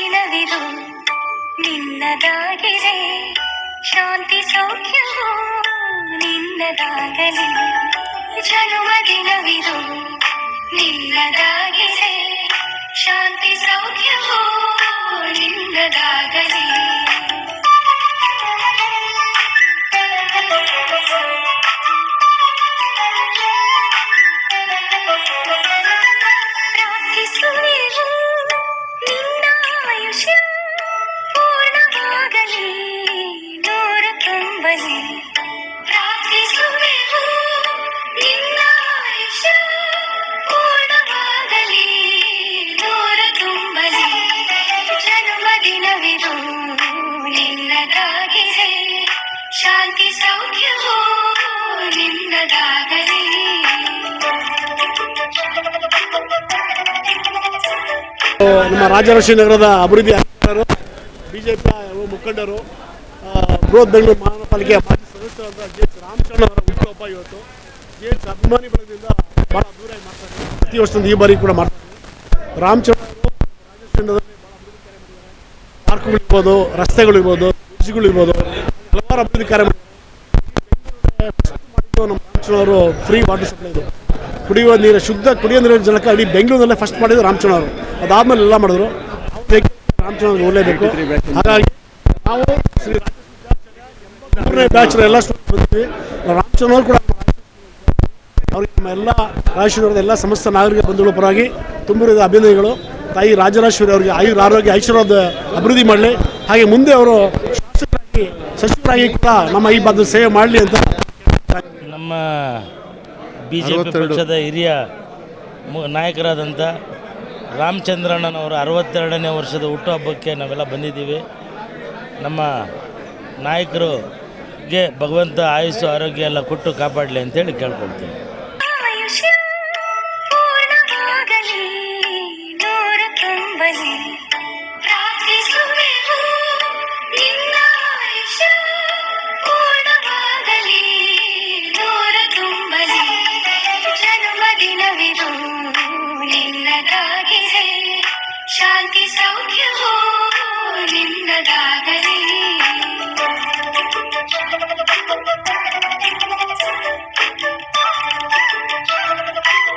ದಿನವಿದು ನಿನ್ನದಾಗಿದೆ, ಶಾಂತಿ ಸೌಖ್ಯವೋ ನಿನ್ನದಾಗಲಿ. ಜನುಮ ದಿನವಿದು ನಿನ್ನದಾಗಿದೆ, ಶಾಂತಿ ಸೌಖ್ಯವೋ ನಿನ್ನದಾಗಲಿ. ಪ್ರಾರ್ಥಿಸುವೆವು ನಿನ್ನ ಆಯುಷ್ಯ ಪೂರ್ಣವಾಗಲಿ, ನೂರ ತುಂಬಲಿ. ಪ್ರಾರ್ಥಿಸುವೆವು ನಿನ್ನ ಆಯುಷ್ಯ ಪೂರ್ಣವಾಗಲಿ, ನೂರ ತುಂಬಲಿ. ಜನುಮ ದಿನವಿದು ನಿನ್ನದಾಗಿದೆ, ಶಾಂತಿ ಸೌಖ್ಯವೋ ನಿನ್ನದಾಗಲಿ. ನಮ್ಮ ರಾಜರಾಜೇಶ್ವರಿ ಅಭಿವೃದ್ಧಿ ಅಧಿಕಾರಿಗಳು, ಬಿಜೆಪಿ ಮುಖಂಡರು, ಬೃಹತ್ ಬೆಂಗಳೂರು ಮಹಾನಗರ ಪಾಲಿಕೆಯ ಮಾಜಿ ಸದಸ್ಯರಾದ ಜೆ.ಎಚ್. ರಾಮಚಂದ್ರ ಅವರ ಹುಟ್ಟುಹಬ್ಬ ಇವತ್ತು. ಜೆ.ಎಚ್. ಅಭಿಮಾನಿ ಬಳಗದಿಂದ ಭಾಳ ಅದ್ದೂರಿಯಾಗಿ ಮಾಡ್ತಾರೆ. ಪ್ರತಿ ವರ್ಷದಿಂದ ಈ ಬಾರಿ ಕೂಡ ಮಾಡ್ತಾರೆ. ರಾಮಚಂದ್ರ ಅವರು ರಾಜರಾಜೇಶ್ವರದಲ್ಲಿ ಭಾಳ ಅಭಿವೃದ್ಧಿ ಕಾರ್ಯ ಮಾಡಿದ್ದಾರೆ. ಪಾರ್ಕ್ಗಳಿರ್ಬೋದು, ರಸ್ತೆಗಳಿರ್ಬೋದು, ಬ್ರಿಡ್ಜ್ಗಳಿರ್ಬೋದು, ಹಲವಾರು ಅಭಿವೃದ್ಧಿ ಕಾರ್ಯ ಮಾಡಿದ್ದಾರೆ. ನಮ್ಮ ರಾಮಚಂದ್ರ ಅವರು ಫ್ರೀ ವಾಟರ್ ಸಪ್ಲೈ ಇದು ಕುಡಿಯುವ ನೀರು, ಶುದ್ಧ ಕುಡಿಯುವ ನೀರಿನ ಜನಕ್ಕೆ ಇಡೀ ಬೆಂಗಳೂರಲ್ಲೇ ಫಸ್ಟ್ ಮಾಡಿದ್ರು ರಾಮಚಂದ್ರ ಅವರು. ಅದಾದಮೇಲೆ ಎಲ್ಲ ಮಾಡಿದ್ರು. ರಾಮಚಂದ್ರ ಓದಲೇಬೇಕು. ಹಾಗಾಗಿ ನಾವು ಶ್ರೀ ಮೂರನೇ ಬ್ಯಾಚ್ ಎಲ್ಲ ಸ್ಟೂಡೆಂಟ್ ಬಂದಿದ್ವಿ. ರಾಮಚಂದ್ರ ಅವರು ಕೂಡ ಅವ್ರಿಗೆ ನಮ್ಮ ಎಲ್ಲ ರಾಜೇಶ್ವರದ ಎಲ್ಲ ಸಮಸ್ತ ನಾಗರಿಕ ಬಂಧುಗಳ ಪರವಾಗಿ ತುಂಬಿರುವ ಅಭಿನಂದನೆಗಳು. ತಾಯಿ ರಾಜರಾಜೇಶ್ವರಿ ಅವರಿಗೆ ಆಯುರ ಆರೋಗ್ಯ ಐಶ್ವರ್ಯದ ಅಭಿವೃದ್ಧಿ ಮಾಡಲಿ. ಹಾಗೆ ಮುಂದೆ ಅವರು ಶಾಸಕರಾಗಿ ಸಚಿವರಾಗಿ ಕೂಡ ನಮ್ಮ ಈ ಭಾಗದ ಸೇವೆ ಮಾಡಲಿ ಅಂತ ನಮ್ಮ ಬಿಜೆಪಿ ಪಕ್ಷದ ಹಿರಿಯ ನಾಯಕರಾದಂಥ ರಾಮಚಂದ್ರಣ್ಣನವರ 62ನೇ ವರ್ಷದ ಹುಟ್ಟುಹಬ್ಬಕ್ಕೆ ನಾವೆಲ್ಲ ಬಂದಿದ್ದೀವಿ. ನಮ್ಮ ನಾಯಕರಿಗೆ ಭಗವಂತ ಆಯುಸ್ಸು ಆರೋಗ್ಯ ಎಲ್ಲ ಕೊಟ್ಟು ಕಾಪಾಡಲಿ ಅಂತೇಳಿ ಕೇಳ್ಕೊಳ್ತೀವಿ.